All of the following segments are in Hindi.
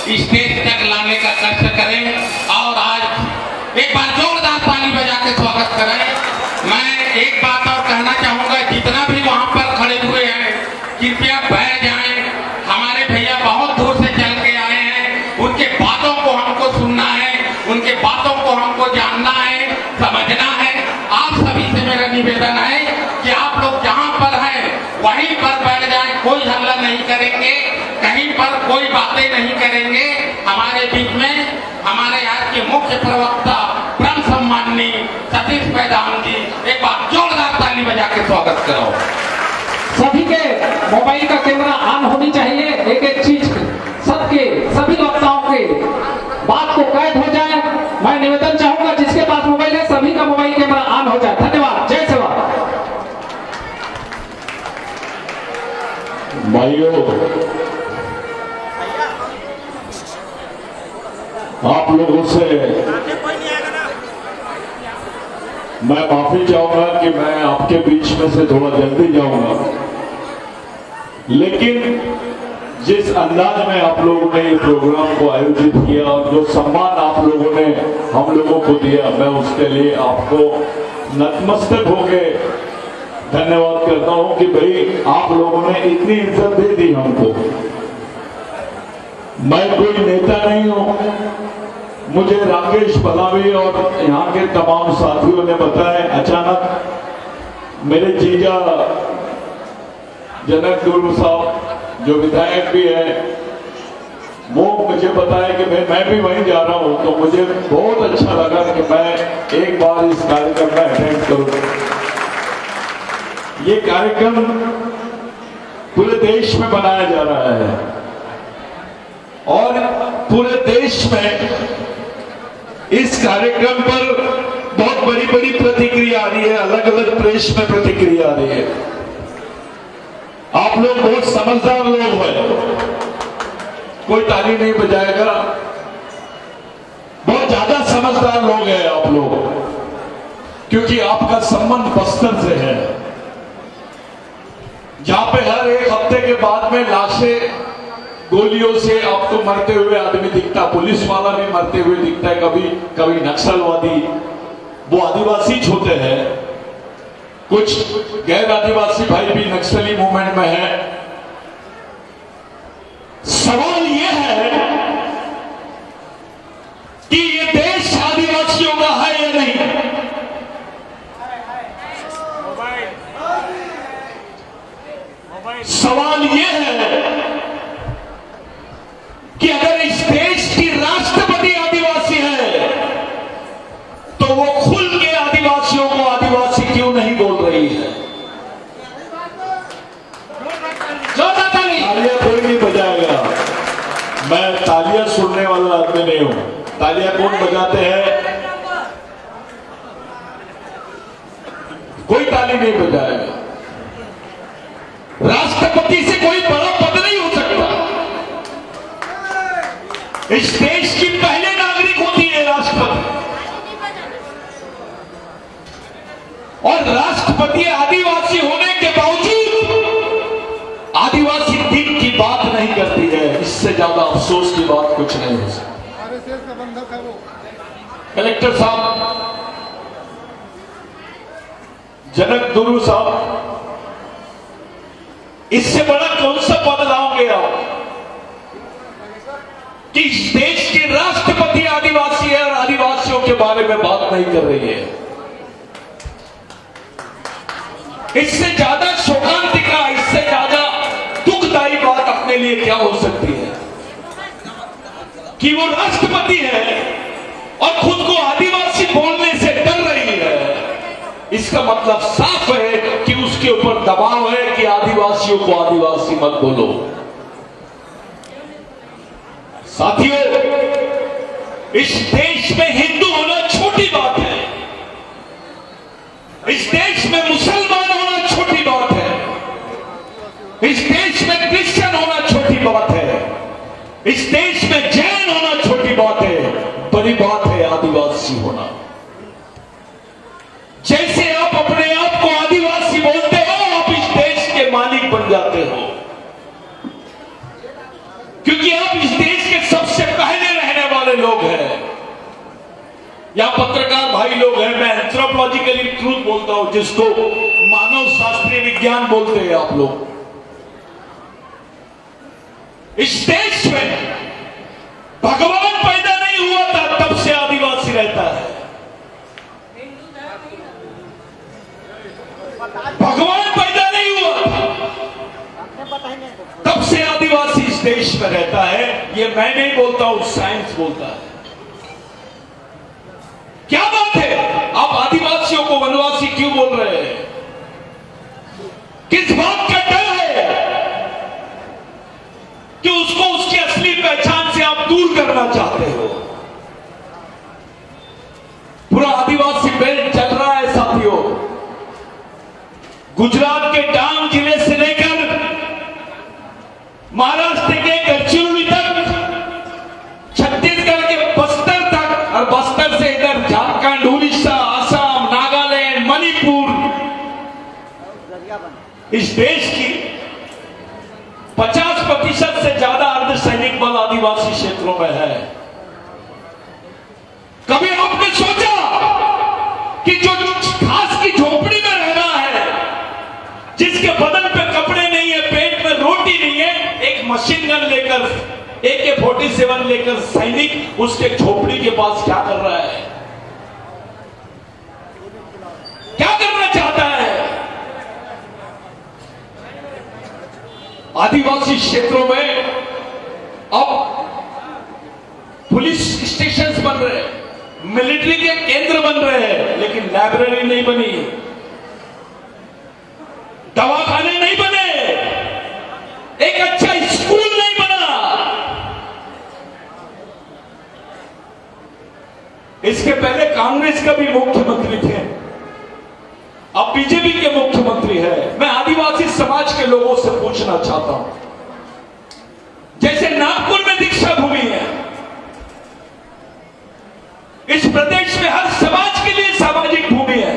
स्टेज तक लाने का कष्ट करें और आज एक बार जोरदार ताली बजा के स्वागत करें। मैं एक बात और कहना चाहूंगा, जितना भी वहां पर खड़े हुए हैं कृपया बैठ जाएं। हमारे भैया बहुत दूर से चल के आए हैं, उनके बातों को हमको सुनना है, उनके बातों को हमको जानना है, समझना है। आप सभी से मेरा निवेदन है कि आप लोग जहां पर हैं वहीं पर बैठ जाएं, कोई हल्ला नहीं करेंगे, कहीं पर कोई बातें नहीं करेंगे। हमारे बीच में हमारे आज के मुख्य प्रवक्ता परम सम्माननीय सतीश पैदान जी, एक बार जोरदार ताली बजा के स्वागत करो। सभी के मोबाइल का कैमरा ऑन होनी चाहिए। एक एक चीज सबके सभी वक्ताओं के बात को कैद हो जाए। मैं निवेदन चाहूंगा जिसके पास मोबाइल है सभी का मोबाइल कैमरा ऑन हो जाए। धन्यवाद। जय सेवा। भाइयों, आप लोगों से मैं माफी चाहूंगा कि मैं आपके बीच में से थोड़ा जल्दी जाऊंगा, लेकिन जिस अंदाज में आप लोगों ने ये प्रोग्राम को आयोजित किया और जो सम्मान आप लोगों ने हम लोगों को दिया, मैं उसके लिए आपको नतमस्तक होके धन्यवाद करता हूं कि भाई आप लोगों ने इतनी इज्जत दे दी हमको। मैं कोई नेता नहीं हूं, मुझे राकेश पलावी और यहाँ के तमाम साथियों ने बताया। अचानक मेरे जीजा जनक दुर्ग साहब जो विधायक भी है, वो मुझे बताया कि मैं भी वहीं जा रहा हूं, तो मुझे बहुत अच्छा लगा कि मैं एक बार इस कार्यक्रम में अटेंड करूं। ये कार्यक्रम पूरे देश में बनाया जा रहा है और पूरे देश में इस कार्यक्रम पर बहुत बड़ी बड़ी प्रतिक्रिया आ रही है, अलग अलग प्रेस में प्रतिक्रिया आ रही है। आप लोग बहुत समझदार लोग हैं, कोई ताली नहीं बजाएगा। बहुत ज्यादा समझदार लोग हैं आप लोग, क्योंकि आपका संबंध बस्तर से है, जहां पे हर एक हफ्ते के बाद में लाशें गोलियों से आपको मरते हुए आदमी दिखता, पुलिस वाला भी मरते हुए दिखता है, कभी कभी नक्सलवादी, वो आदिवासी होते हैं, कुछ गैर आदिवासी भाई भी नक्सली मूवमेंट में है। सवाल यह है कि ये देश आदिवासियों का है या नहीं। सवाल यह है कि अगर इस देश की राष्ट्रपति आदिवासी है तो वो खुल के आदिवासियों को आदिवासी क्यों नहीं बोल रही है? तालियां कोई नहीं बजाएगा। मैं तालियां सुनने वाला आदमी नहीं हूं। तालियां कौन बजाते हैं? कोई ताली नहीं बजाएगा। राष्ट्रपति से कोई बड़ा पद नहीं हो सकता। इस देश की पहले नागरिक होती है राष्ट्रपति, और राष्ट्रपति आदिवासी होने के बावजूद आदिवासी दिन की बात नहीं करती है। इससे ज्यादा अफसोस की बात कुछ नहीं हो सकती। आरएसएस का बंधक है वो। कलेक्टर साहब, जनक दुर्ग साहब, इससे बड़ा कौन सा पद लाओगे आप कि इस देश के राष्ट्रपति आदिवासी है और आदिवासियों के बारे में बात नहीं कर रही है? इससे ज्यादा शोकांतिका, इससे ज्यादा दुखदायी बात अपने लिए क्या हो सकती है कि वो राष्ट्रपति है और खुद को आदिवासी बोलने से डर रही है। इसका मतलब साफ है कि उसके ऊपर दबाव है कि आदिवासियों को आदिवासी मत बोलो। साथियों, इस देश में हिंदू होना छोटी बात है, इस देश में मुसलमान होना छोटी बात है, इस देश में क्रिश्चियन होना छोटी बात है, इस देश में जैन होना छोटी बात है। बड़ी बात है आदिवासी होना। जैसे आप अपने आप को आदिवासी बोलते हो, आप इस देश के मालिक बन जाते हो, क्योंकि आप इस देश के सबसे या पत्रकार भाई लोग हैं, मैं एंथ्रोपोलॉजिकली ट्रूथ बोलता हूं, जिसको मानव शास्त्रीय विज्ञान बोलते हैं आप लोग। इस देश में भगवान पैदा नहीं हुआ था तब से आदिवासी रहता है। भगवान पैदा नहीं हुआ तब से आदिवासी इस देश में रहता है। ये मैं नहीं बोलता हूं, साइंस बोलता है। क्या बात है, आप आदिवासियों को वनवासी क्यों बोल रहे हैं? किस बात का डर है कि उसको उसकी असली पहचान से आप दूर करना चाहते हो? पूरा आदिवासी बेल्ट चल रहा है साथियों, गुजरात के डांग जिले से लेकर महाराष्ट्र के गढ़चिरोली तक, छत्तीसगढ़ के बस्तर तक, और बस्तर से इधर झारखंड, उड़ीसा, असम, नागालैंड, मणिपुर, इस देश की 50% से ज्यादा अर्धसैनिक बल आदिवासी क्षेत्रों में है। कभी आपने सोचा कि जो घास की झोपड़ी में रह रहा है, जिसके बदन पे कपड़े नहीं है, पेट में रोटी नहीं है, एक मशीन गन लेकर, AK-47 लेकर सैनिक उसके झोपड़ी के पास क्या कर रहा है? क्या करना चाहता है? आदिवासी क्षेत्रों में अब पुलिस स्टेशन बन रहे हैं, मिलिट्री के केंद्र बन रहे हैं, लेकिन लाइब्रेरी नहीं बनी, दवाखाने नहीं बने, एक अच्छा स्कूल नहीं बना। इसके पहले कांग्रेस का भी मुख्यमंत्री थे, अब बीजेपी के मुख्यमंत्री है। मैं आदिवासी समाज के लोगों से पूछना चाहता हूं, जैसे नागपुर में दीक्षा भूमि है, इस प्रदेश में हर समाज के लिए सामाजिक भूमि है।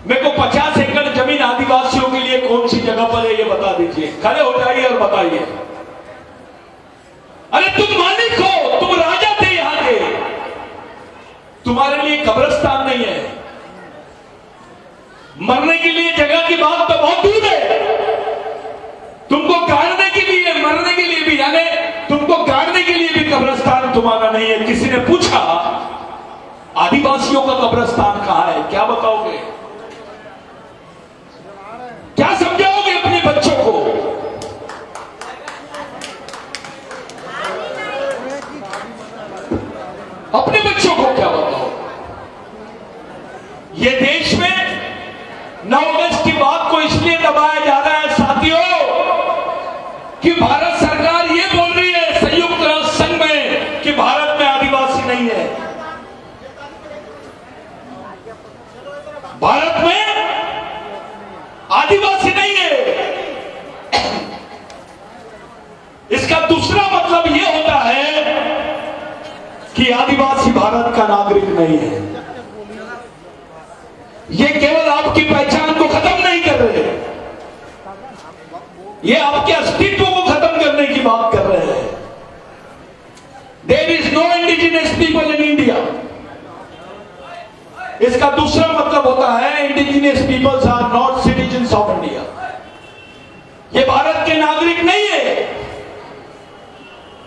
मेरे को 50 एकड़ जमीन आदिवासियों के लिए कौन सी जगह पर है ये बता दीजिए। खड़े हो जाइए और बताइए। अरे तुम मालिक हो, तुम राजा थे यहां के, तुम्हारे लिए कब्रिस्तान नहीं है, मरने के लिए जगह की बात तो बहुत दूर है, तुमको गाड़ने के लिए, मरने के लिए भी, यानी तुमको गाड़ने के लिए भी कब्रिस्तान तुम्हारा नहीं है। किसी ने पूछा आदिवासियों का कब्रिस्तान कहां है, क्या बताओगे? क्या समझाओगे अपने बच्चों को? अपने बच्चों को क्या बताओ? ये देश में 9 अगस्त की बात को इसलिए दबाया जा रहा है साथियों कि भारत सरकार ये बोल रही है संयुक्त राष्ट्र संघ में कि भारत में आदिवासी नहीं है। भारत में आदिवासी नहीं है। इसका दूसरा मतलब यह होता है कि आदिवासी भारत का नागरिक नहीं है। ये केवल आपकी पहचान को खत्म नहीं कर रहे, ये आपके अस्तित्व को खत्म करने की बात कर रहे हैं। There is no indigenous people in India. इसका दूसरा मतलब होता है indigenous peoples are not citizens of India. ये भारत के नागरिक नहीं है।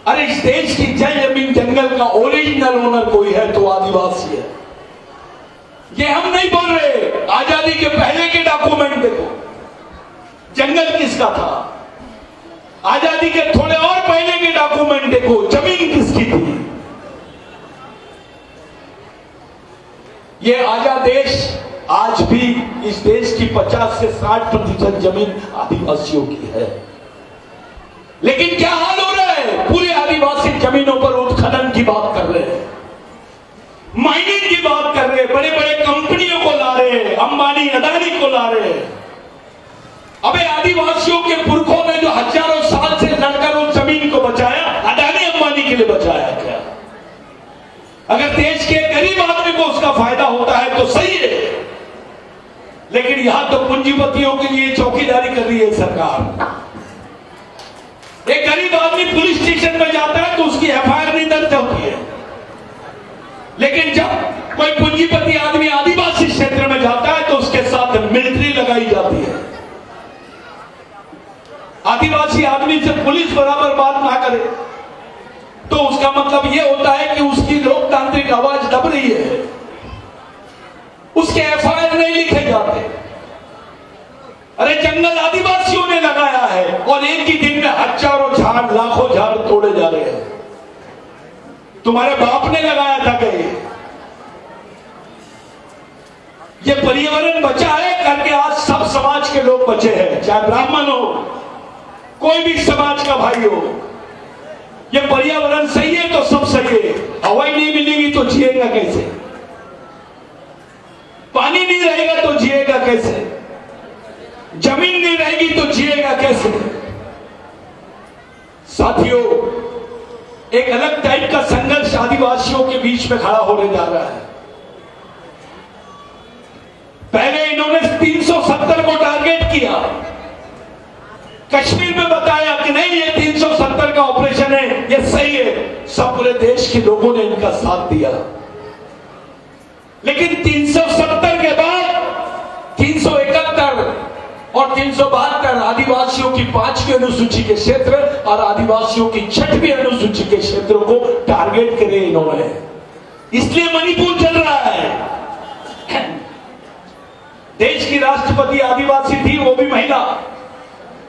अरे इस देश की जय जमीन जंगल का ओरिजिनल ओनर कोई है तो आदिवासी है। ये हम नहीं बोल रहे। आजादी के पहले के डॉक्यूमेंट देखो, जंगल किसका था। आजादी के थोड़े और पहले के डॉक्यूमेंट देखो, जमीन किसकी थी। ये आजाद देश आज भी इस देश की 50 से 60% जमीन आदिवासियों की है। लेकिन क्या हाल हो रहा है? पूरे आदिवासी जमीनों पर उत्खनन की बात कर रहे हैं, माइनिंग की बात कर रहे हैं, बड़े बड़े कंपनियों को ला रहे हैं, अंबानी अदानी को ला रहे हैं। अबे आदिवासियों के पुरखों ने जो हजारों साल से लड़कर उस जमीन को बचाया, अदानी अंबानी के लिए बचाया क्या? अगर देश के गरीब आदमी को उसका फायदा होता है तो सही है, लेकिन यहां तो पूंजीपतियों के लिए चौकीदारी कर रही है सरकार। एक गरीब आदमी पुलिस स्टेशन में जाता है तो उसकी FIR नहीं दर्ज होती है, लेकिन कोई पूंजीपति आदमी आदिवासी क्षेत्र में जाता है तो उसके साथ मिलिट्री लगाई जाती है। आदिवासी आदमी से पुलिस बराबर बात ना करे तो उसका मतलब यह होता है कि उसकी लोकतांत्रिक आवाज दब रही है, उसके एफआईआर नहीं लिखे जाते। अरे जंगल आदिवासियों ने लगाया है और एक ही दिन में हजारों झाड़, लाखों झाड़ तोड़े जा रहे हैं। तुम्हारे बाप ने लगाया था कहीं? ये पर्यावरण बचा है करके आज सब समाज के लोग बचे हैं, चाहे ब्राह्मण हो, कोई भी समाज का भाई हो। ये पर्यावरण सही है तो सब सही है। हवाई नहीं मिलेगी तो जिएगा कैसे? पानी नहीं रहेगा तो जिएगा कैसे? जमीन नहीं रहेगी तो जिएगा कैसे? साथियों, एक अलग टाइप का संघर्ष आदिवासियों के बीच में खड़ा होने जा रहा है। पहले इन्होंने 370 को टारगेट किया, कश्मीर में बताया कि नहीं ये 370 का ऑपरेशन है, ये सही है। सब पूरे देश के लोगों ने इनका साथ दिया। लेकिन 370 के बाद 371 और 372 आदिवासियों की 5वीं अनुसूची के क्षेत्र और आदिवासियों की 6वीं अनुसूची के क्षेत्रों को टारगेट करे इन्होंने। इसलिए मणिपुर चल रहा है। देश की राष्ट्रपति आदिवासी थी, वो भी महिला।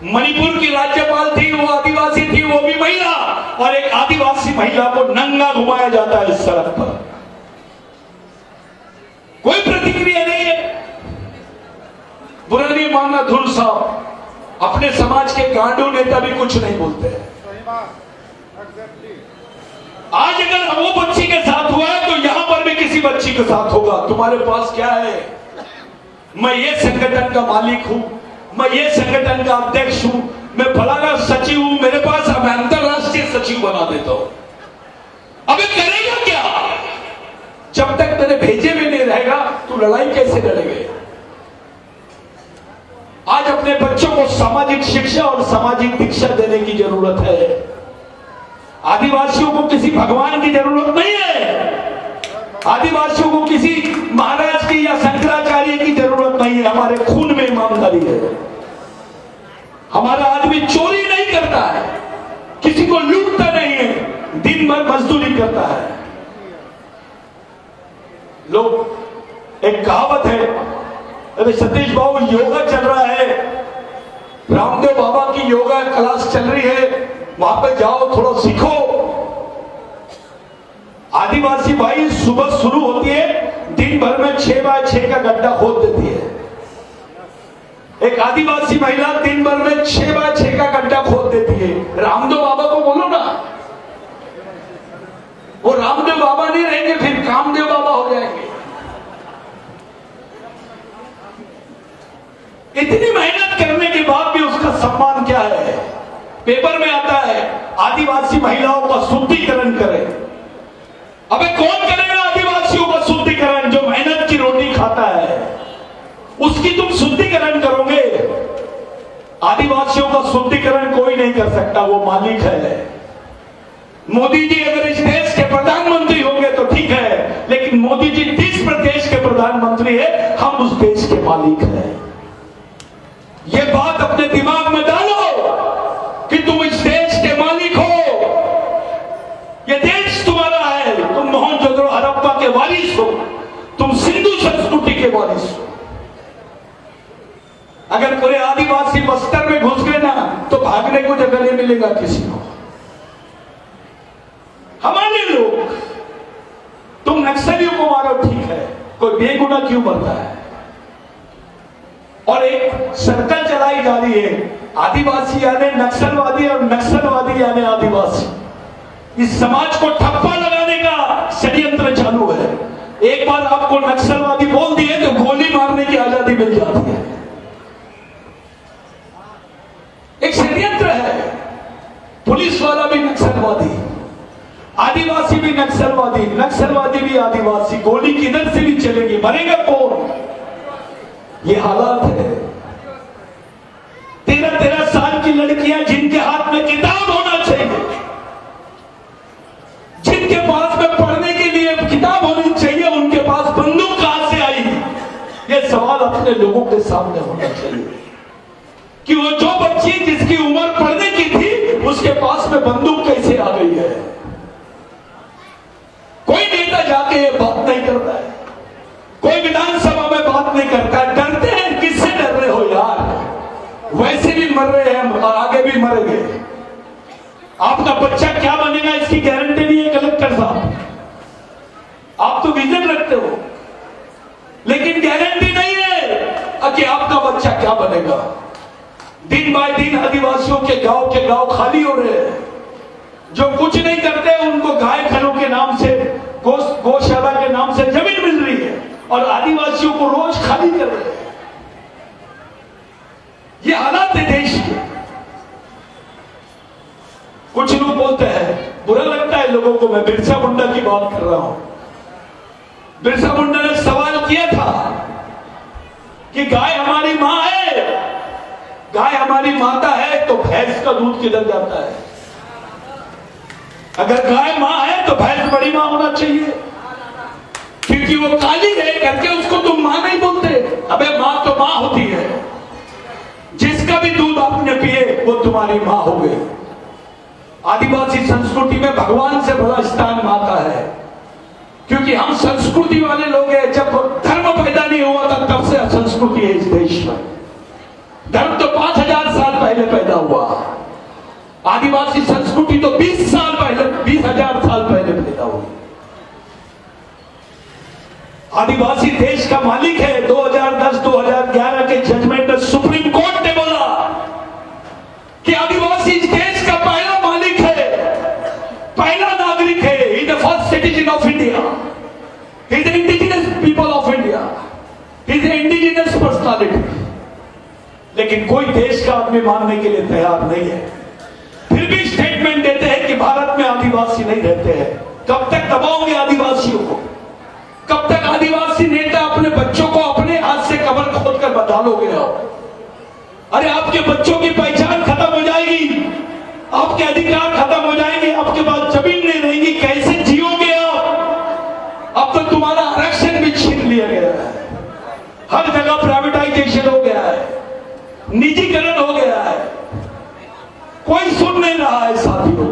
मणिपुर की राज्यपाल थी, वो आदिवासी थी, वो भी महिला। और एक आदिवासी महिला को नंगा घुमाया जाता है इस सड़क पर। कोई प्रतिक्रिया नहीं है। बुरा नहीं मानना धुर साहब, अपने समाज के गांडू नेता भी कुछ नहीं बोलते हैं। आज अगर वो बच्ची के साथ हुआ है तो यहां पर भी किसी बच्ची के साथ होगा। तुम्हारे पास क्या है? मैं ये संगठन का मालिक हूं, मैं ये संगठन का अध्यक्ष हूं, मैं फलाना सचिव हूं, मेरे पास मैं अंतरराष्ट्रीय सचिव बना देता हूं। अबे करेगा क्या? जब तक तेरे भेजे में नहीं रहेगा तो लड़ाई कैसे लड़ेंगे? आज अपने बच्चों को सामाजिक शिक्षा और सामाजिक दीक्षा देने की जरूरत है। आदिवासियों को किसी भगवान की जरूरत नहीं है। आदिवासियों को किसी महाराज की या शंकराचार्य की जरूरत नहीं है। हमारे खून में ईमानदारी है। हमारा आदमी चोरी नहीं करता है, किसी को लूटता नहीं है, दिन भर मजदूरी करता है। लोग, एक कहावत है, अरे सतीश बाबू योगा चल रहा है, रामदेव बाबा की योगा क्लास चल रही है, वहां पे जाओ थोड़ा सीखो। आदिवासी भाई सुबह शुरू होती है, दिन भर में 6 बाय 6 का गड्ढा खोद देती है। एक आदिवासी महिला दिन भर में 6 बाय 6 का गड्ढा खोद देती है। रामदेव बाबा को बोलो ना, वो रामदेव बाबा नहीं रहेंगे, फिर कामदेव बाबा हो जाएंगे। इतनी मेहनत करने के बाद भी उसका सम्मान क्या है? पेपर में आता है आदिवासी महिलाओं का शुद्धिकरण करें। अबे कौन करेगा आदिवासियों का शुद्धिकरण? जो मेहनत की रोटी खाता है उसकी तुम शुद्धिकरण करोगे। आदिवासियों का शुद्धिकरण कोई नहीं कर सकता, वो मालिक है। मोदी जी अगर इस देश के प्रधानमंत्री होंगे तो ठीक है, लेकिन मोदी जी जिस प्रदेश के प्रधानमंत्री है, हम उस देश के मालिक हैं। ये बात अपने दिमाग में डालो कि तुम इस देश के मालिक हो। ये देश तुम्हारा है। तुम मोहनजोदड़ो हड़प्पा के वारिस हो, तुम सिंधु संस्कृति के वारिस हो। अगर पूरे आदिवासी बस्तर में घुस गए ना तो भागने को जगह नहीं मिलेगा किसी को। हमारे लोग, तुम नक्सलियों को मारो ठीक है, कोई बेगुनाह क्यों मरता है? और एक सर्कल चलाई जा रही है, आदिवासी यानी नक्सलवादी और नक्सलवादी यानी आदिवासी। इस समाज को ठप्पा लगाने का षड्यंत्र चालू है। एक बार आपको नक्सलवादी बोल दिए तो गोली मारने की आजादी मिल जाती है। एक षड्यंत्र है। पुलिस वाला भी नक्सलवादी, आदिवासी भी नक्सलवादी, नक्सलवादी भी आदिवासी। गोली किधर से भी चलेगी, मरेगा कौन? ये हालात है। 13-13 साल की लड़कियां जिनके हाथ में किताब होना चाहिए, जिनके पास में पढ़ने के लिए किताब होनी चाहिए, उनके पास सवाल अपने लोगों के सामने होना चाहिए कि वो जो बच्ची जिसकी उम्र पढ़ने की थी उसके पास में बंदूक कैसे आ गई है। कोई नेता जाके ये बात नहीं करता है, कोई विधानसभा में बात नहीं करता। डरते हैं, किससे डर रहे हो यार? वैसे भी मर रहे हैं और आगे भी मरेंगे। आपका बच्चा क्या बनेगा इसकी गारंटी नहीं है कलेक्टर साहब। आप तो विजन रखते हो लेकिन गारंटी नहीं है कि आपका बच्चा क्या बनेगा। दिन बाय दिन आदिवासियों के गांव खाली हो रहे हैं। जो कुछ नहीं करते उनको गाय खनों के नाम से, गौशाला के नाम से जमीन मिल रही है और आदिवासियों को रोज खाली कर रहे हैं। ये हालात है देश के। कुछ लोग बोलते हैं, बुरा लगता है लोगों को, मैं बिरसा मुंडा की बात कर रहा हूं। बिरसा मुंडा ने सवाल किया था कि गाय हमारी मां है, गाय हमारी माता है तो भैंस का दूध किधर जाता है? अगर गाय मां है तो भैंस बड़ी मां होना चाहिए, क्योंकि वो काली है करके उसको तुम मां नहीं बोलते। अबे मां तो मां होती है। जिसका भी दूध आपने पिए वो तुम्हारी मां हो गई। आदिवासी संस्कृति में भगवान से बड़ा स्थान मां का है, क्योंकि हम संस्कृति वाले लोग हैं। जब धर्म पैदा नहीं हुआ था तब से संस्कृति है इस देश में। धर्म तो 5000 साल पहले पैदा हुआ, आदिवासी संस्कृति तो 20,000 साल पहले पैदा हुई। आदिवासी देश का मालिक है। 2010-2011 के जजमेंट में सुप्रीम कोर्ट ने बोला कि आदिवासी इस देश का पहला मालिक है, पहला नागरिक है। He the first citizen of India, he the indigenous people of India, he the indigenous personality. लेकिन कोई देश का आदमी मानने के लिए तैयार नहीं है। फिर भी स्टेटमेंट देते हैं कि भारत में आदिवासी नहीं रहते हैं। कब तक दबाओगे आदिवासियों को? कब तक आदिवासी नेता अपने बच्चों को अपने हाथ से कब्र खोदकर बता लोगे आप? अरे आपके बच्चों की पहचान खत्म हो जाएगी, आपके अधिकार खत्म हो जाएंगे, आपके पास जमीन नहीं रहेगी, कैसे जियोगे आप? अब तो तुम्हारा आरक्षण भी छीन लिया गया है। हर जगह प्राइवेटाइजेशन हो गया है, निजीकरण हो गया है। कोई सुन नहीं रहा है साथियों।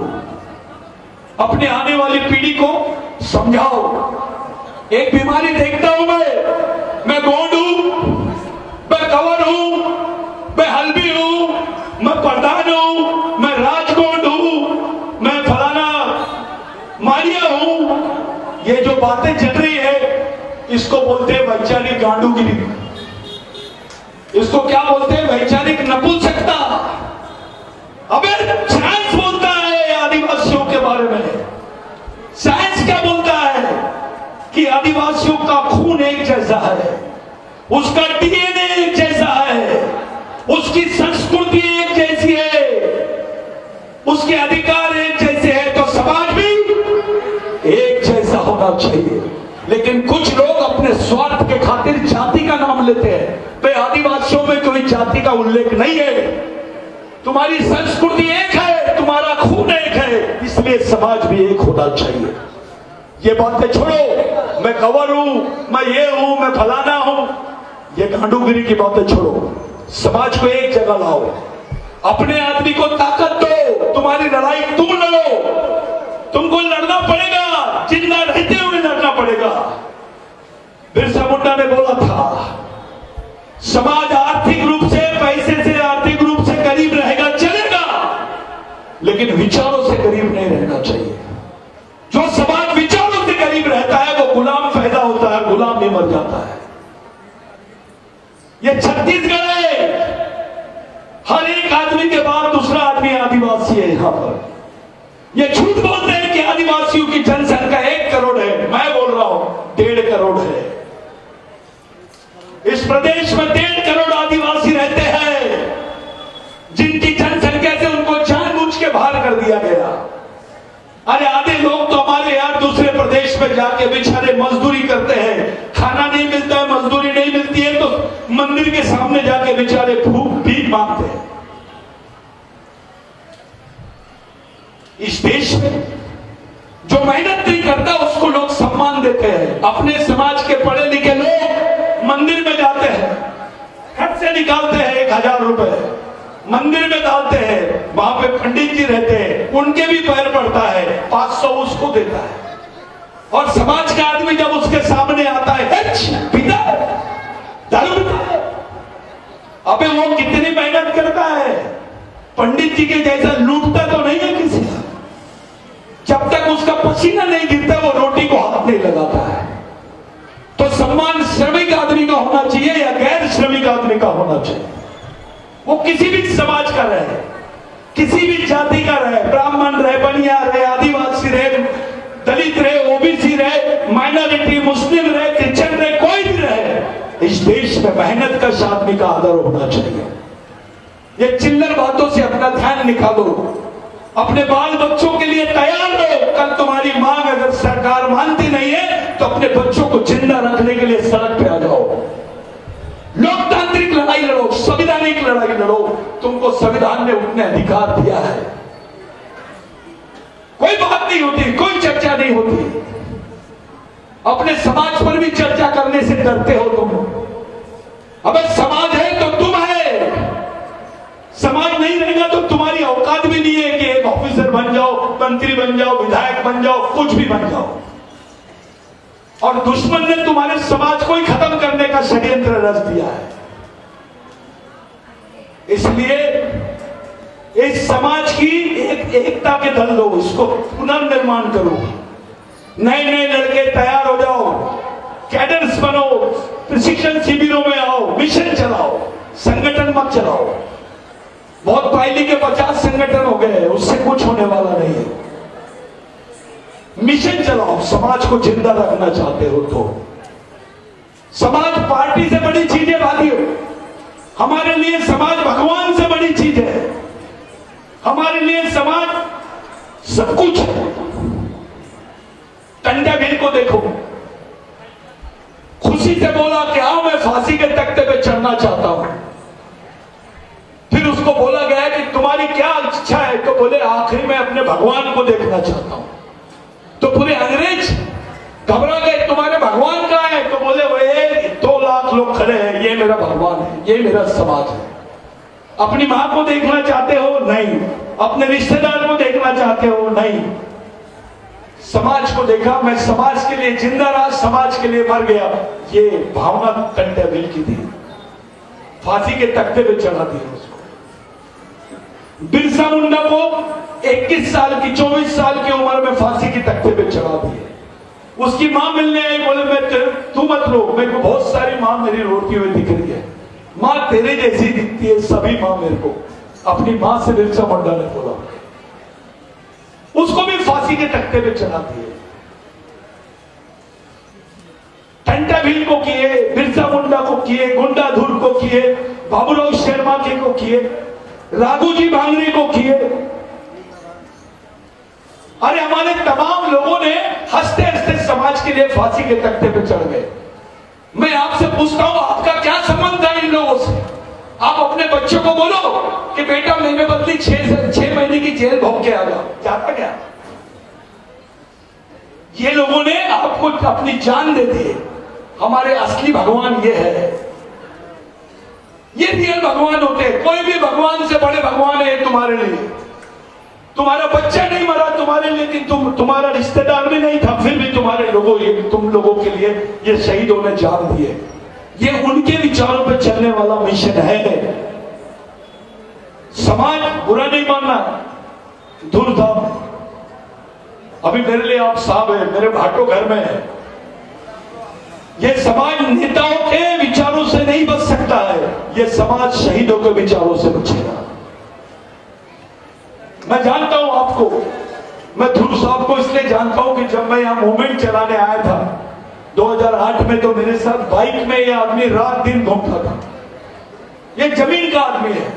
अपने आने वाली पीढ़ी को समझाओ। एक बीमारी देखता हूं मैं गोंड हूं, मैं कंवर हूं, मैं हल्बी हूं, मैं प्रधान हूं, मैं राजकोट हूं, मैं फलाना मारिया हूं। ये जो बातें चल रही है इसको बोलते हैं वैचारिक गांडूगिरी। इसको क्या बोलते हैं? वैचारिक नपुंसकता। अबे साइंस बोलता है आदिवासियों के बारे में। साइंस क्या बोलता है कि आदिवासियों का खून एक जैसा है, उसका डीएनए एक जैसा है, उसकी संस्कृति एक जैसी है, उसके अधिकार एक जैसे हैं, तो समाज भी एक जैसा होना चाहिए। लेकिन कुछ लोग अपने स्वार्थ के खातिर जाति का नाम लेते हैं। भाई आदिवासियों में कोई जाति का उल्लेख नहीं है। तुम्हारी संस्कृति एक है, तुम्हारा खून एक है, इसलिए समाज भी एक होना चाहिए। ये बातें छोड़ो, मैं कंवर हूं, मैं ये हूं, मैं फलाना हूं, ये गांडूगिरी की बातें छोड़ो। समाज को एक जगह लाओ, अपने आदमी को ताकत दो। तुम्हारी लड़ाई तुम लड़ो, तुमको लड़ना पड़ेगा, जिंदा रहते हुए लड़ना पड़ेगा। बिरसा मुंडा ने बोला था, समाज आर्थिक रूप से, पैसे से, आर्थिक रूप से गरीब रहेगा चलेगा, लेकिन विचारों से गरीब नहीं रहना चाहिए। जो समाज विचारों से गरीब रहता है वो गुलाम पैदा होता है, गुलाम ही मर जाता है। ये छत्तीसगढ़ है, हर एक आदमी के बाद दूसरा आदमी आदिवासी है। यहां पर ये झूठ बोलते हैं कि आदिवासियों की जनसंख्या 1 करोड़ है। मैं बोल रहा हूं 1.5 करोड़ है। इस प्रदेश में 1.5 करोड़ आदिवासी रहते हैं, जिनकी जनसंख्या से उनको जानबूझ के बाहर कर दिया गया। अरे आधे लोग तो हमारे यार दूसरे प्रदेश में जाके बेचारे मजदूरी करते हैं, खाना नहीं मिलता है, मजदूरी नहीं मिलती है, तो मंदिर के सामने जाके बेचारे भूख भीख मांगते हैं। इस देश में जो मेहनत नहीं करता उसको लोग सम्मान देते हैं। अपने समाज के पढ़े लिखे लोग मंदिर में जाते हैं, से निकालते हैं 1000 रुपए, मंदिर में डालते हैं, वहां पे पंडित जी रहते हैं, उनके भी पैर पड़ता है, 500 उसको देता है। और समाज का आदमी जब उसके सामने आता है, पिता दारू पीता है, अबे वो कितनी मेहनत करता है, पंडित जी के जैसा लूटता तो नहीं है किसी का। जब तक उसका पसीना नहीं गिरता वो रोटी को हाथ नहीं लगाता है। तो सम्मान श्रमिक आदमी का होना चाहिए या गैर श्रमिक आदमी का होना चाहिए। वो किसी भी समाज का रहे, किसी भी जाति का रहे, ब्राह्मण रहे, बनिया रहे, आदिवासी रहे, दलित रहे, ओबीसी रहे, माइनॉरिटी, मुस्लिम रहे, क्रिश्चियन रहे, कोई भी रहे, इस देश में मेहनत का आदमी का आदर होना चाहिए। ये चिल्लर बातों से अपना ध्यान निकालो, अपने बाल बच्चों के लिए तैयार रहो। कल तुम्हारी मांग अगर सरकार मानती नहीं है तो अपने बच्चों को जिंदा रखने के लिए सड़क पे आ जाओ, लोकतांत्रिक लड़ाई लड़ो, संवैधानिक लड़ाई लड़ो। तुमको संविधान ने उतने अधिकार दिया है। कोई बात नहीं होती, कोई चर्चा नहीं होती, अपने समाज पर भी चर्चा करने से डरते हो तुम। अबे समाज है तो तुम है, समाज नहीं रहेगा तो तुम्हारी औकात भी नहीं है कि एक ऑफिसर बन जाओ, मंत्री बन जाओ, विधायक बन जाओ, कुछ भी बन जाओ। और दुश्मन ने तुम्हारे समाज को ही खत्म करने का षड्यंत्र रच दिया है। इसलिए इस समाज की एकता के दल लो, इसको पुनर्निर्माण करो। नए नए लड़के तैयार हो जाओ, कैडर्स बनो, प्रशिक्षण शिविरों में आओ, मिशन चलाओ, संगठन मत चलाओ। बहुत पहले के 50 संगठन हो गए, उससे कुछ होने वाला नहीं है। मिशन चलाओ, समाज को जिंदा रखना चाहते हो तो। समाज पार्टी से बड़ी चीज है भाइयों, हमारे लिए समाज भगवान से बड़ी चीज है, हमारे लिए समाज सब कुछ है। टंडा भील को देखो, खुशी से बोला कि हाँ मैं फांसी के तख्ते पे चढ़ना चाहता हूं। फिर उसको बोला गया कि तुम्हारी क्या इच्छा है, तो बोले आखिर में अपने भगवान को देखना चाहता हूं। तो पूरे अंग्रेज घबरा गए, तुम्हारे भगवान कहाँ है? तो बोले वे 2 लाख लोग खड़े हैं, ये मेरा भगवान है, ये मेरा समाज है। अपनी मां को देखना चाहते हो? नहीं। अपने रिश्तेदार को देखना चाहते हो? नहीं। समाज को देखा, मैं समाज के लिए जिंदा रहा, समाज के लिए मर गया। ये भावना कंटेबिल की थी, फांसी के तख्ते पे चढ़ा दिया उसको। बिरसा मुंडा को 21 साल की 24 साल की उम्र में फांसी के तख्ते पे चढ़ा दिए। उसकी मां मिलने आई, बोले मैं तू मत रो, मेरे को बहुत सारी मां मेरी रोती हुई दिख रही है, मां तेरे जैसी दिखती है सभी मां मेरे को। अपनी मां से बिरसा मुंडा ने बोला, उसको भी फांसी के तख्ते पे चढ़ा दिए। टंटा भील को किए, बिरसा मुंडा को किए, गुंडाधुर को किए, बाबूराव शर्मा के को किए, राघोजी भांगरे को किए। अरे हमारे तमाम लोगों ने हंसते हंसते समाज के लिए फांसी के तख्ते पे चढ़ गए। मैं आपसे पूछता हूं, आपका क्या संबंध था इन लोगों से? आप अपने बच्चों को बोलो कि बेटा महीने बदली 6 महीने की जेल भोग के आ जाओ, जाता क्या? ये लोगों ने आपको अपनी जान दे दी। हमारे असली भगवान ये है, ये रियल भगवान होते हैं। कोई भी भगवान से बड़े भगवान है तुम्हारे लिए। तुम्हारा बच्चा नहीं मरा तुम्हारे लिए, कि तुम्हारा रिश्तेदार भी नहीं था, फिर भी तुम्हारे लोगों, तुम लोगों के लिए ये शहीदों ने जान दिए। ये उनके विचारों पर चलने वाला मिशन है। समाज बुरा नहीं मानना, धूमधाम। अभी मेरे लिए आप साहब है, मेरे भाटो घर में है। ये समाज नेताओं के विचारों से नहीं बच सकता है, ये समाज शहीदों के विचारों से बचेगा। मैं जानता हूं आपको, मैं ध्रुव साहब को इसलिए जानता हूं कि जब मैं यहां मूवमेंट चलाने आया था 2008 में, तो मेरे साथ बाइक में ये आदमी रात दिन घूमता था। ये जमीन का आदमी है,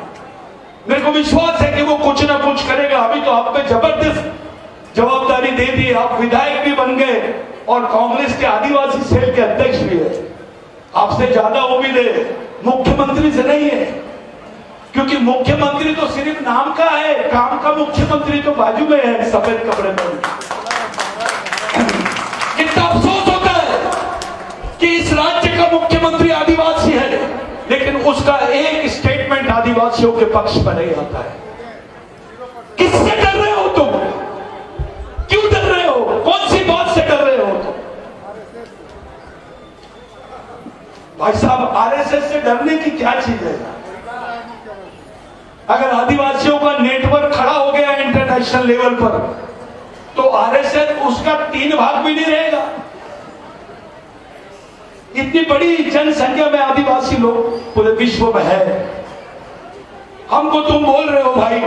मेरे को विश्वास है कि वो कुछ ना कुछ करेगा। अभी तो आप पे जबरदस्त जवाबदारी दे दी, आप विधायक भी बन गए और कांग्रेस के आदिवासी सेल के अध्यक्ष भी है। आपसे ज्यादा उम्मीद है मुख्यमंत्री से नहीं है, क्योंकि मुख्यमंत्री तो सिर्फ नाम का है, काम का मुख्यमंत्री तो बाजू में है सफेद कपड़े में। कितना अफसोस होता है कि इस राज्य का मुख्यमंत्री आदिवासी है, लेकिन उसका आदिवासियों के पक्ष में नहीं आता है। किससे डर रहे हो तुम? क्यों डर रहे हो? कौन सी बात से डर रहे हो तुम? भाई साहब, आरएसएस से डरने की क्या चीज है? अगर आदिवासियों का नेटवर्क खड़ा हो गया इंटरनेशनल लेवल पर, तो आरएसएस उसका 3 भाग भी नहीं रहेगा। इतनी बड़ी जनसंख्या में आदिवासी लोग पूरे विश्व में है। हमको तुम बोल रहे हो भाई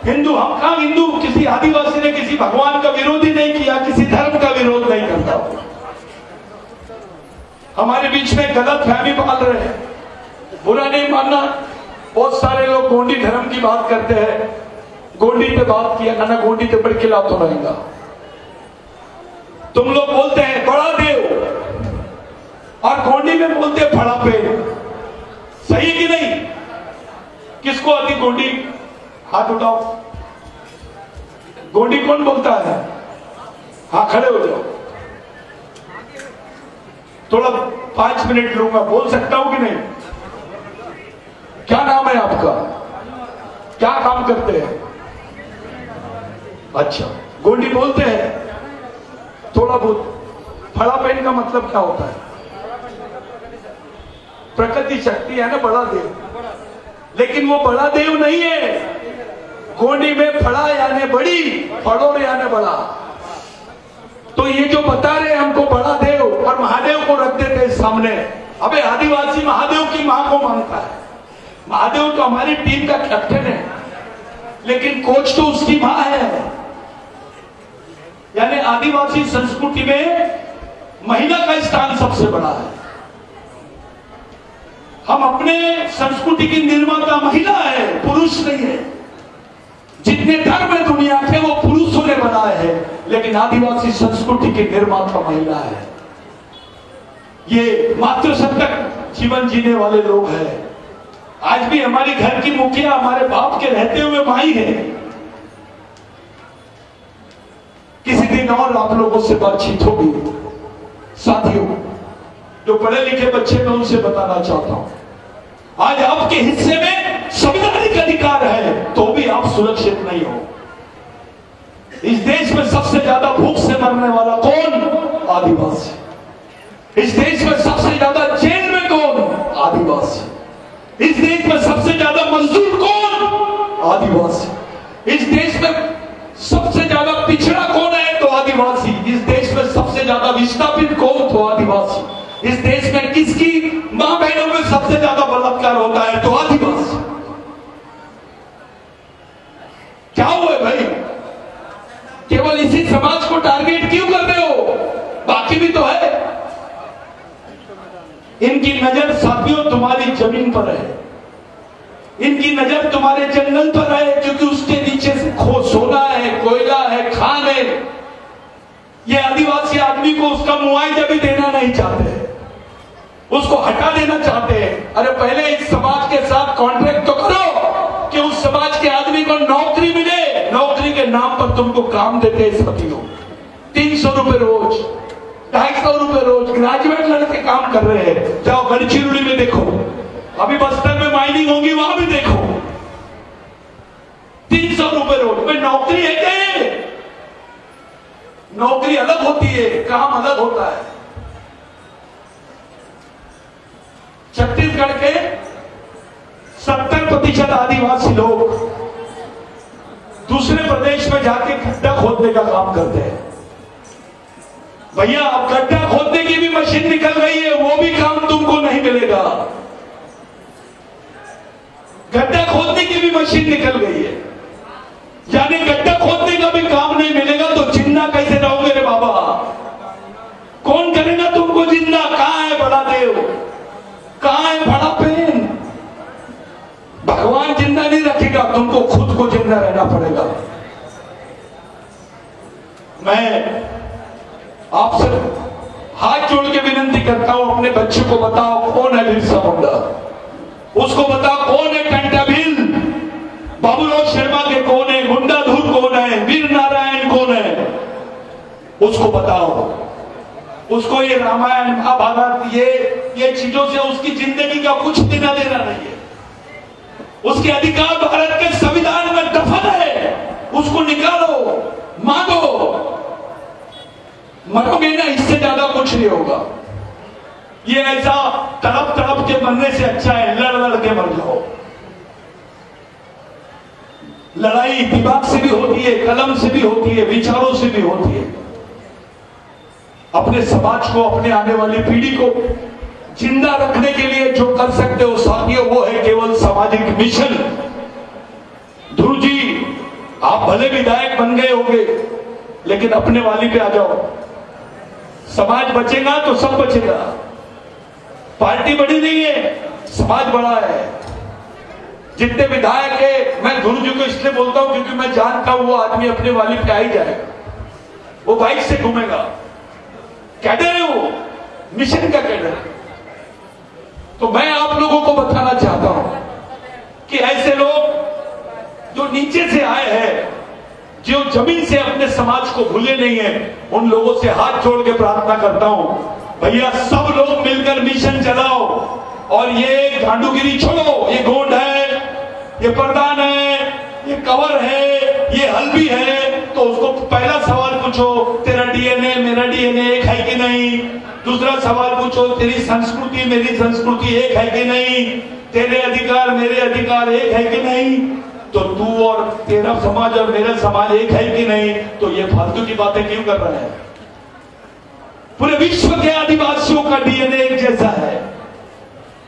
हिंदू, हम कहां हिंदू? किसी आदिवासी ने किसी भगवान का विरोध ही नहीं किया, किसी धर्म का विरोध नहीं करता। हमारे बीच में गलत फहमी पाल रहे हैं, बुरा नहीं मानना। बहुत सारे लोग गोंडी धर्म की बात करते हैं, गोंडी पे बात किया ना, गोंडी पे बड़ किला तो रहेगा। तुम लोग बोलते हैं बड़ा देव और गोंडी में बोलते हैं बड़ा पेड़, सही कि नहीं? किसको आती गोंडी? हाथ उठाओ। गोंडी कौन बोलता है? हाँ, खड़े हो जाओ। थोड़ा 5 मिनट लूंगा, बोल सकता हूं कि नहीं? क्या नाम है आपका? क्या काम करते हैं? अच्छा, गोंडी बोलते हैं थोड़ा बहुत। फड़ा पेन का मतलब क्या होता है? प्रकृति शक्ति है ना, बड़ा देव। लेकिन वो बड़ा देव नहीं है। गोंडी में फड़ा यानी बड़ी, फड़ोर यानी बड़ा। तो ये जो बता रहे हमको बड़ा देव और महादेव को रख देते सामने। अबे आदिवासी महादेव की मां को मानता है। महादेव तो हमारी टीम का कैप्टन है, लेकिन कोच तो उसकी मां है। यानी आदिवासी संस्कृति में महिला का स्थान सबसे बड़ा है। हम अपने संस्कृति की निर्माता महिला है, पुरुष नहीं है। जितने धर्म है दुनिया के वो पुरुषों ने बनाए हैं, लेकिन आदिवासी संस्कृति की निर्माता महिला है। ये मातृसत्तक जीवन जीने वाले लोग हैं। आज भी हमारी घर की मुखिया हमारे बाप के रहते हुए माई है। किसी दिन और आप लोगों से बातचीत होगी। साथियों, जो पढ़े लिखे बच्चे मैं उनसे बताना चाहता हूं, आज आपके हिस्से में संवैधानिक अधिकार है, तो भी आप सुरक्षित नहीं हो। इस देश में सबसे ज्यादा भूख से मरने वाला कौन? आदिवासी। इस देश में सबसे ज्यादा जेल में कौन? आदिवासी। इस देश में सबसे ज्यादा मजदूर कौन? आदिवासी। इस देश में सबसे ज्यादा पिछड़ा कौन है? तो आदिवासी। इस देश में सबसे ज्यादा विस्थापित कौन? तो आदिवासी। इस देश में किसकी मां बहनों में सबसे ज्यादा बलात्कार होता है? तो आदिवासी। क्या हुआ भाई? केवल इसी समाज को टारगेट क्यों कर रहे हो? बाकी भी तो है। इनकी नजर साथियों तुम्हारी जमीन पर है, इनकी नजर तुम्हारे जंगल पर है, क्योंकि उसके नीचे से सोना है, कोयला है, खान है। ये आदिवासी आदमी को उसका मुआवजा भी देना नहीं चाहते, उसको हटा देना चाहते हैं। अरे पहले इस समाज के साथ कॉन्ट्रैक्ट तो करो कि उस समाज के आदमी को नौकरी मिले। नौकरी के नाम पर तुमको काम देते हैं साथियों। 300 रुपए रोज, 250 रुपए रोज ग्रेजुएट लड़के काम कर रहे हैं। जाओ गढ़चिरौली में देखो, अभी बस्तर में माइनिंग होगी, वहां भी देखो। 300 रुपए रोज में नौकरी है क्या? नौकरी अलग होती है, काम अलग होता है। छत्तीसगढ़ के 70% आदिवासी लोग दूसरे प्रदेश में जाके गड्ढा खोदने का काम करते हैं। भैया अब गड्ढा खोदने की भी मशीन निकल गई है, वो भी काम तुमको नहीं मिलेगा। गड्ढा खोदने की भी मशीन निकल गई है, यानी गड्ढा खोदने का भी काम नहीं मिलेगा। तो जिंदा कैसे रहोगे रे बाबा? कौन करेगा तुमको जिंदा? कहां है बड़ा देव? कहां है बड़ा पेन? भगवान जिंदा नहीं रखेगा, तुमको खुद को जिंदा रहना पड़ेगा। मैं आपसे हाथ जोड़ के विनती करता हूं, अपने बच्चे को बताओ कौन है बिरसा मुंडा, उसको बताओ कौन है टंटा भील, बाबूराव शर्मा के कौन है, गुंडाधुर कौन है, वीर नारायण कौन है, उसको बताओ। उसको ये रामायण महाभारत ये चीजों से उसकी जिंदगी का कुछ लेना देना नहीं है। उसके अधिकार भारत के संविधान में दफन है, उसको निकालो, मांगो। मरोगे ना, इससे ज्यादा कुछ नहीं होगा। ये ऐसा तड़प तड़प के मरने से अच्छा है लड़ लड़ के मर जाओ। लड़ाई दिमाग से भी होती है, कलम से भी होती है, विचारों से भी होती है। अपने समाज को, अपने आने वाली पीढ़ी को जिंदा रखने के लिए जो कर सकते हो साथियों, वो है केवल सामाजिक मिशन। ध्रुव जी, आप भले विधायक बन गए होंगे, लेकिन अपने वाली पे आ जाओ। समाज बचेगा तो सब बचेगा। पार्टी बड़ी नहीं है, समाज बड़ा है। जितने विधायक है, मैं ध्रुव जी को इसलिए बोलता हूं क्योंकि मैं जानता हूं वो आदमी अपने वाली पे आ ही जाएगा। वो बाइक से घूमेगा। कैडर है वो, मिशन का कैडर है। तो मैं आप लोगों को बताना चाहता हूं कि ऐसे लोग जो नीचे से आए हैं, जो जमीन से अपने समाज को भूले नहीं है, उन लोगों से हाथ जोड़ के प्रार्थना करता हूं, भैया सब लोग मिलकर मिशन चलाओ और ये गांडूगिरी छोड़ो। ये गोंड है, ये प्रधान है, ये कंवर है, ये हल्बी है, तो उसको पहला सवाल पूछो, तेरा डीएनए मेरा डीएनए एक है कि नहीं। दूसरा सवाल पूछो, तेरी संस्कृति मेरी संस्कृति एक है कि नहीं। तेरे अधिकार मेरे अधिकार एक है कि नहीं। तो तू और तेरा समाज और मेरा समाज एक है कि नहीं। तो ये फालतू की बातें क्यों कर रहे हैं? पूरे विश्व के आदिवासियों का डीएनए एक जैसा है।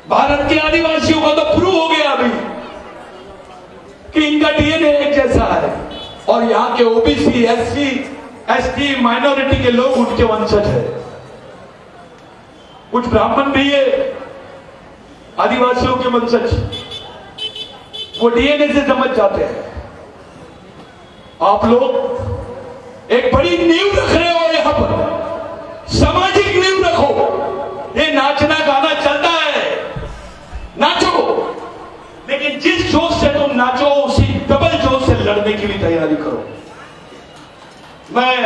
भारत के आदिवासियों का तो प्रूव हो गया अभी कि इनका डीएनए एक जैसा है। और यहां के ओबीसी, एससी, एसटी, माइनॉरिटी के लोग उनके वंशज है। कुछ ब्राह्मण भी है आदिवासियों के वंशज, वो डीएनए से समझ जाते हैं। आप लोग एक बड़ी नींव रख रहे हो यहां पर, सामाजिक नींव रखो। ये नाचना गाना चलता है, नाचो, लेकिन जिस जोश से तुम नाचो उसी डबल जोश से लड़ने की भी तैयारी करो। मैं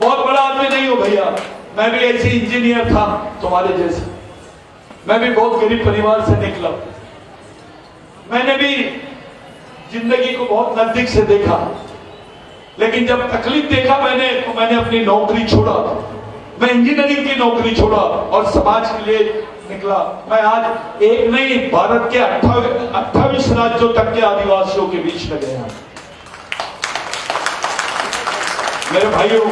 बहुत बड़ा आदमी नहीं हूं भैया, मैं भी ऐसे इंजीनियर था तुम्हारे जैसे। मैं भी बहुत गरीब परिवार से निकला। मैंने भी जिंदगी को बहुत नजदीक से देखा, लेकिन जब तकलीफ देखा मैंने, तो मैंने अपनी नौकरी छोड़ा। मैं इंजीनियरिंग की नौकरी छोड़ा और समाज के लिए निकला। मैं आज एक नहीं, भारत के 28 राज्यों तक के आदिवासियों के बीच में गया। मेरे भाइयों,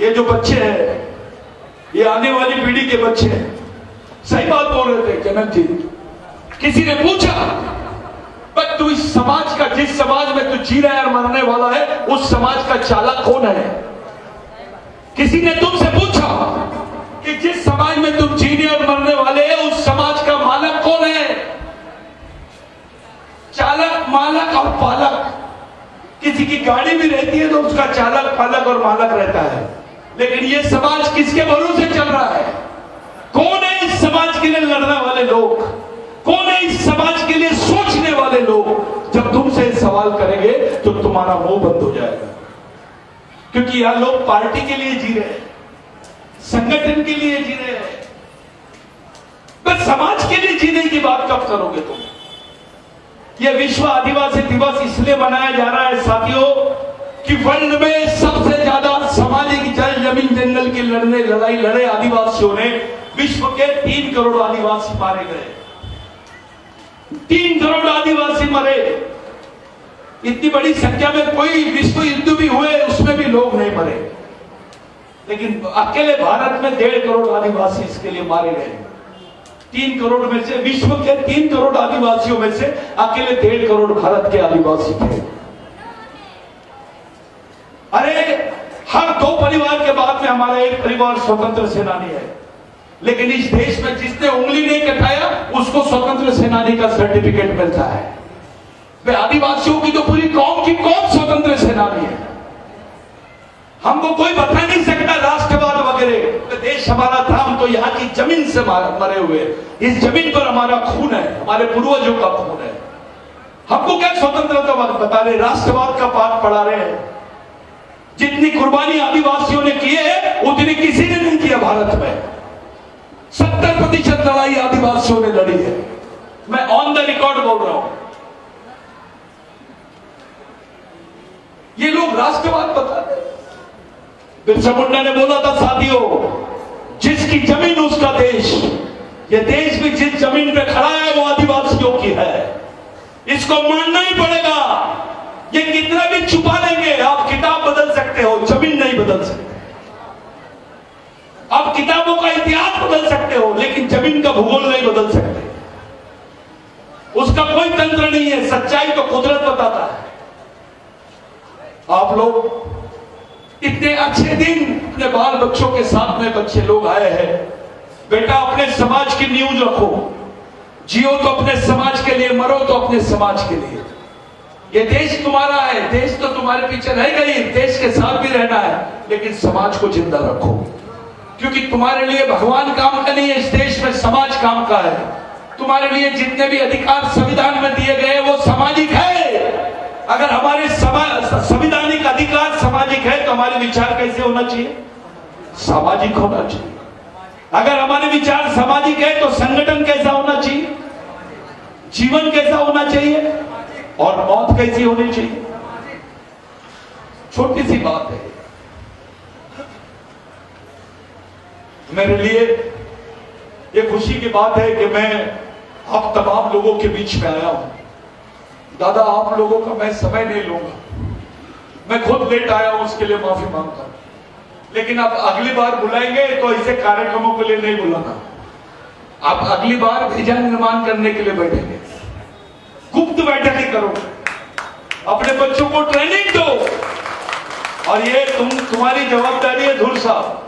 ये जो बच्चे हैं, ये आने वाली पीढ़ी के बच्चे हैं। सही बात बोल रहे थे जनक जी। किसी ने पूछा, पर तू इस समाज का, जिस समाज में तू जी रहा है और मरने वाला है, उस समाज का चालक कौन है? किसी ने तुमसे पूछा कि जिस समाज में तुम जीने और मरने वाले हैं, उस समाज का मालक कौन है? चालक, मालक और पालक। किसी की गाड़ी भी रहती है तो उसका चालक, पालक और मालक रहता है, लेकिन ये समाज किसके भरोसे चल रहा है? कौन है इस समाज के लिए लड़ने वाले लोग? कौन है इस समाज के लिए सोचने वाले लोग? जब तुमसे सवाल करेंगे तो तुम्हारा मुंह बंद हो जाएगा, क्योंकि यह लोग पार्टी के लिए जी रहे हैं, संगठन के लिए जी रहे हैं, बस समाज के लिए जीने की बात कब करोगे तुम? यह विश्व आदिवासी दिवस इसलिए मनाया जा रहा है साथियों कि वर्ल्ड में सबसे ज्यादा सामाजिक जल जमीन जंगल की लड़ाई लड़े आदिवासियों ने। विश्व के 3 करोड़ आदिवासी मारे गए, 3 करोड़ आदिवासी मरे। इतनी बड़ी संख्या में कोई विश्व युद्ध भी हुए, उसमें भी लोग नहीं मरे, लेकिन अकेले भारत में 1.5 करोड़ आदिवासी इसके लिए मारे गए। 3 करोड़ में से, विश्व के 3 करोड़ आदिवासियों में से अकेले 1.5 करोड़ भारत के आदिवासी थे। अरे हर 2 परिवार के बाद में हमारा एक परिवार स्वतंत्र सेनानी है, लेकिन इस देश में जिसने उंगली नहीं कटाया उसको स्वतंत्र सेनानी का सर्टिफिकेट मिलता है। वे आदिवासियों की तो पूरी कौम की कौन स्वतंत्र सेनानी है? हमको कोई बता नहीं सकता राष्ट्रवाद वगैरह। तो देश हमारा था, हम तो यहाँ की जमीन से मरे हुए, इस जमीन पर हमारा खून है, हमारे पूर्वजों का खून है। हमको क्या स्वतंत्रता बता रहे? राष्ट्रवाद का पाठ पढ़ा रहे हैं। जितनी कुर्बानी आदिवासियों ने की है उतनी किसी ने नहीं किया भारत में। 70% लड़ाई आदिवासियों ने लड़ी है। मैं ऑन द रिकॉर्ड बोल रहा हूं। ये लोग राष्ट्रवाद बताते हैं। बिरसा मुंडा ने बोला था साथियों, जिसकी जमीन उसका देश। ये देश भी जिस जमीन पे खड़ा है वो आदिवासियों की है, इसको मानना ही पड़ेगा। ये कितना भी छुपा लेंगे, आप किताब बदल सकते हो, जमीन नहीं बदल सकते। आप किताबों का इतिहास बदल सकते हो, लेकिन जमीन का भूगोल नहीं बदल सकते। उसका कोई तंत्र नहीं है, सच्चाई तो कुदरत बताता है। आप लोग इतने अच्छे दिन अपने बाल बच्चों के साथ में बच्चे लोग आए हैं। बेटा अपने समाज की नींव रखो, जियो तो अपने समाज के लिए, मरो तो अपने समाज के लिए। ये देश तुम्हारा है, देश तो तुम्हारे पीछे रहेगा ही, देश के साथ भी रहना है, लेकिन समाज को जिंदा रखो, क्योंकि तुम्हारे लिए भगवान काम का नहीं है, इस देश में समाज काम का है। तुम्हारे लिए जितने भी अधिकार संविधान में दिए गए वो सामाजिक है। अगर हमारे संवैधानिक अधिकार सामाजिक है तो हमारे विचार कैसे होना चाहिए? सामाजिक होना चाहिए। अगर हमारे विचार सामाजिक है तो संगठन कैसा होना चाहिए, जीवन कैसा होना चाहिए, और मौत कैसी होनी चाहिए? छोटी सी बात है। मेरे लिए ये खुशी की बात है कि मैं आप तमाम लोगों के बीच में आया हूं। दादा आप लोगों का मैं समय नहीं लूंगा, मैं खुद लेट आया हूं, उसके लिए माफी मांगता हूं। लेकिन आप अगली बार बुलाएंगे तो ऐसे कार्यक्रमों के लिए नहीं बुलाना। आप अगली बार भेजा निर्माण करने के लिए बैठेंगे, गुप्त बैठकें करो, अपने बच्चों को ट्रेनिंग दो। और ये तुम्हारी जवाबदारी है धुर साहब।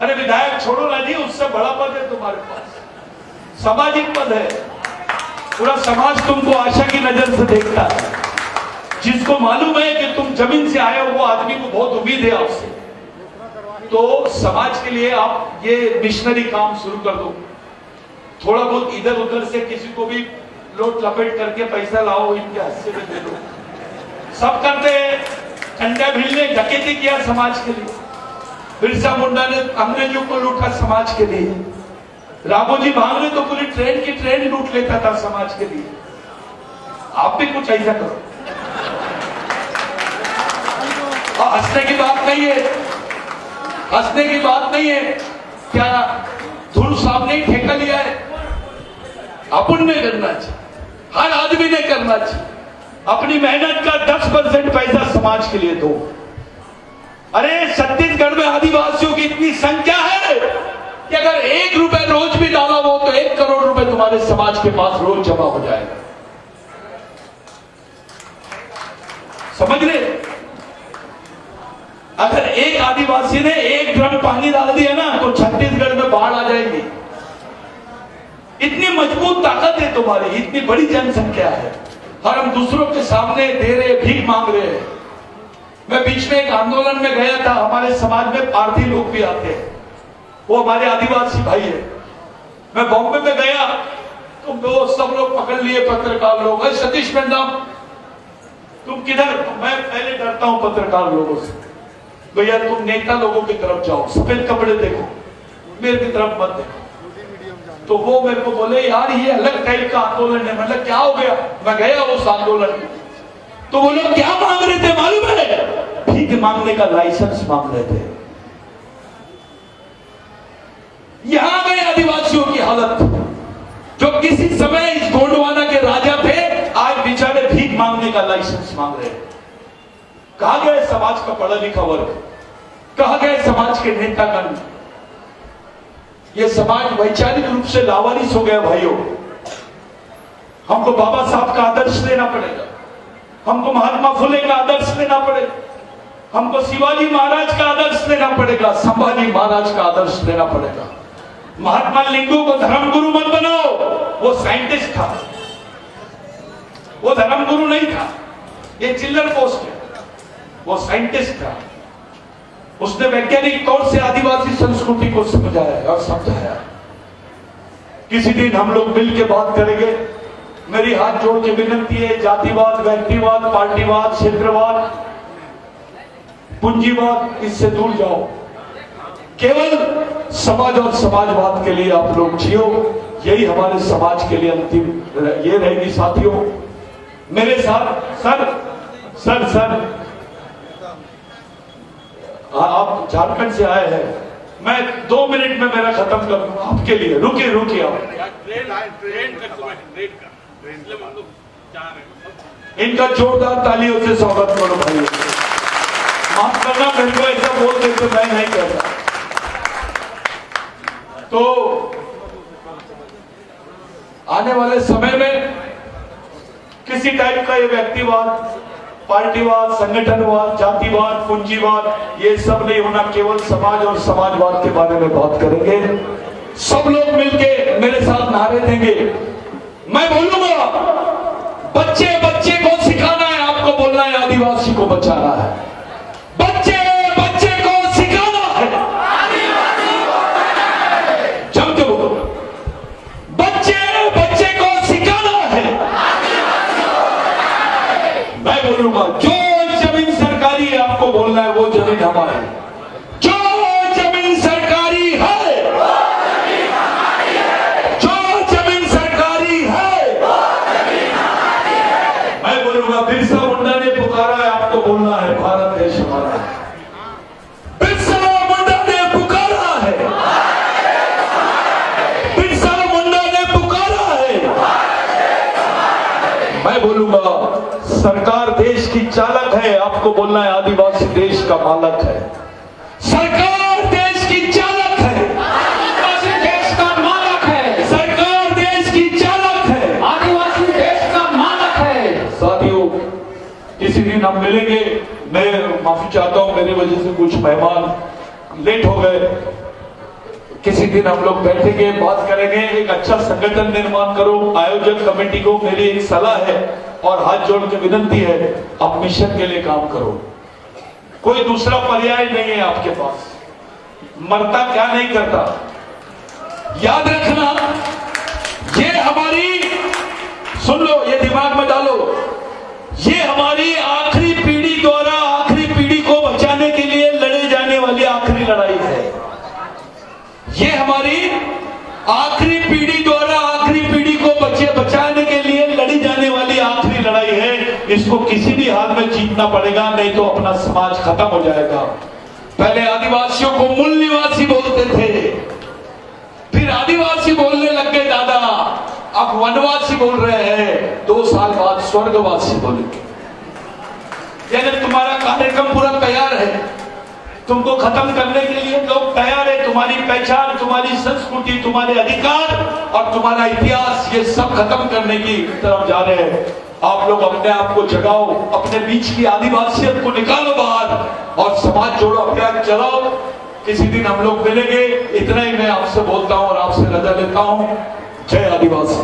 अरे विधायक छोड़ो ना जी, उससे बड़ा पद है तुम्हारे पास, सामाजिक पद है। पूरा समाज तुमको आशा की नजर से देखता है। जिसको मालूम है कि तुम जमीन से आए हो, वो आदमी को बहुत उम्मीद है आपसे। तो समाज के लिए आप ये मिशनरी काम शुरू कर दो। थोड़ा बहुत इधर उधर से किसी को भी लोट लपेट करके पैसा लाओ, इनके हिस्से में दे दो। सब करते हैं। कंडा भील ने डकैती किया समाज के लिए, बिरसा मुंडा ने अंग्रेजों को लूटा समाज के लिए, रामोजी भांगरे तो पूरी ट्रेन की ट्रेन लूट लेता था समाज के लिए। आप भी कुछ ऐसा करो। हंसने की बात नहीं है, हंसने की बात नहीं है। क्या धुर साहब ने ठेका लिया है? अपन ने करना चाहिए, हर आदमी ने करना चाहिए। अपनी मेहनत का 10% पैसा समाज के लिए दो। अरे छत्तीसगढ़ में आदिवासियों की इतनी संख्या है कि अगर 1 रुपए रोज भी डाला हो तो 1 करोड़ रुपए तुम्हारे समाज के पास रोज जमा हो जाएगा। समझ रहे? अगर एक आदिवासी ने 1 ड्रम पानी डाल दिया ना तो छत्तीसगढ़ में बाढ़ आ जाएगी। इतनी मजबूत ताकत है तुम्हारी, इतनी बड़ी जनसंख्या है, और हम दूसरों के सामने दे रहे, भीख मांग रहे हैं। मैं बीच में एक आंदोलन में गया था, हमारे समाज में पारधी लोग भी आते हैं, वो हमारे आदिवासी भाई है। मैं बॉम्बे में गया तो वो सब लोग पकड़ लिए, पत्रकार लोग। सतीश मैडम तुम किधर? मैं पहले डरता हूं पत्रकार लोगों से। भैया तुम नेता लोगों की तरफ जाओ, सफेद कपड़े देखो, मेरे की तरफ मत देखो। तो वो मेरे को बोले यार ये अलग टाइप का आंदोलन है। मतलब क्या हो गया? मैं गया उस आंदोलन में, तो वो लोग क्या मांग रहे थे मालूम है? भीख मांगने का लाइसेंस मांग रहे थे। यहां गए आदिवासियों की हालत, जो किसी समय इस गोंडवाना के राजा थे, आज बेचारे भीख मांगने का लाइसेंस मांग रहे हैं। कहां गए समाज का पढ़ा लिखा वर्ग? कहां गए समाज के नेतागण? ये समाज वैचारिक रूप से लावारिस हो गया भाइयों। हमको बाबा साहब का आदर्श लेना पड़ेगा, हमको महात्मा फुले का आदर्श लेना पड़ेगा, हमको शिवाजी महाराज का आदर्श लेना पड़ेगा, संभाजी महाराज का आदर्श लेना पड़ेगा। महात्मा लिंगू को धर्मगुरु मत बनाओ, वो साइंटिस्ट था, वो धर्मगुरु नहीं था, ये चिल्लर पोस्ट है। वो साइंटिस्ट था, उसने वैज्ञानिक तौर से आदिवासी संस्कृति को समझाया और समझाया। किसी दिन हम लोग मिल के बात करेंगे। मेरी हाथ जोड़ के विनती है, जातिवाद, व्यक्तिवाद, पार्टीवाद, क्षेत्रवाद, पूंजीवाद, इससे दूर जाओ। केवल समाज और समाजवाद के लिए आप लोग जियो, यही हमारे समाज के लिए अंतिम ये रहेगी। साथियों मेरे साथ सर आप झारखंड से आए हैं, मैं 2 मिनट में मेरा खत्म कर दूंगा आपके लिए। रुकिए आप। इनका जोरदार तालियों से स्वागत करो भाई। माफ करना, मेरे को ऐसा बोल देते मैं नहीं करता। तो आने वाले समय में किसी टाइप का ये व्यक्तिवाद, पार्टीवाद, संगठनवाद, जातिवाद, पूंजीवाद, ये सब नहीं होना। केवल समाज और समाजवाद के बारे में बात करेंगे। सब लोग मिलके मेरे साथ नारे देंगे। मैं बोलूंगा बच्चे को सिखाना है, आपको बोलना है आदिवासी को बचाना है। बच्चे को सिखाना है, जम के बोलो। बच्चे को सिखाना है। मैं बोलूंगा जो जमीन सरकारी है, आपको बोलना है वो जमीन हमारी। जो जमीन सरकारी है, जो जमीन सरकारी है, मैं बोलूंगा बिरसा मुंडा ने पुकारा है, आपको बोलना है भारत देश हमारा। बिरसा मुंडा ने पुकारा है, बिरसा मुंडा ने पुकारा है। मैं बोलूंगा सरकार देश की चालक है, आपको बोलना है आदिवासी देश का मालक है। सरकार देश की चालक है, आदिवासी देश का मालक है। सरकार देश की चालक है, आदिवासी देश का मालक है। साथियों किसी दिन हम मिलेंगे। मैं माफी चाहता हूं, मेरी वजह से कुछ मेहमान लेट हो गए। किसी दिन हम लोग बैठेंगे, बात करेंगे, एक अच्छा संगठन निर्माण करो। आयोजक कमेटी को मेरी एक सलाह है और हाथ जोड़ के विनती है, आप मिशन के लिए काम करो। कोई दूसरा पर्याय नहीं है आपके पास। मरता क्या नहीं करता, याद रखना। ये हमारी, सुन लो, ये दिमाग में डालो, ये हमारी आखिरी पीढ़ी द्वारा आखिरी पीढ़ी को बचाने के लिए लड़े जाने वाली आखिरी लड़ाई है। ये हमारी आखिरी पीढ़ी द्वारा आखिरी पीढ़ी को बचाने के लिए लड़ी जाने वाली आखिरी लड़ाई है। इसको किसी भी हाल में जीतना पड़ेगा, नहीं तो अपना समाज खत्म हो जाएगा। पहले आदिवासियों को मूल निवासी बोलते थे, फिर आदिवासी बोलने लग गए दादा, अब वनवासी बोल रहे हैं, 2 साल बाद स्वर्गवासी बोलेंगे। यानी तुम्हारा कार्यक्रम पूरा तैयार है, तुमको खत्म करने के लिए लोग तैयार है। तुम्हारी पहचान, तुम्हारी संस्कृति, तुम्हारे अधिकार और तुम्हारा इतिहास, ये सब खत्म करने की तरफ जा रहे हैं। आप लोग अपने आप को जगाओ, अपने बीच की आदिवासियत को निकालो बाहर और समाज जोड़ो अभियान चलाओ। किसी दिन हम लोग मिलेंगे। इतना ही मैं आपसे बोलता हूं और आपसे रजा लेता हूं। जय आदिवासी।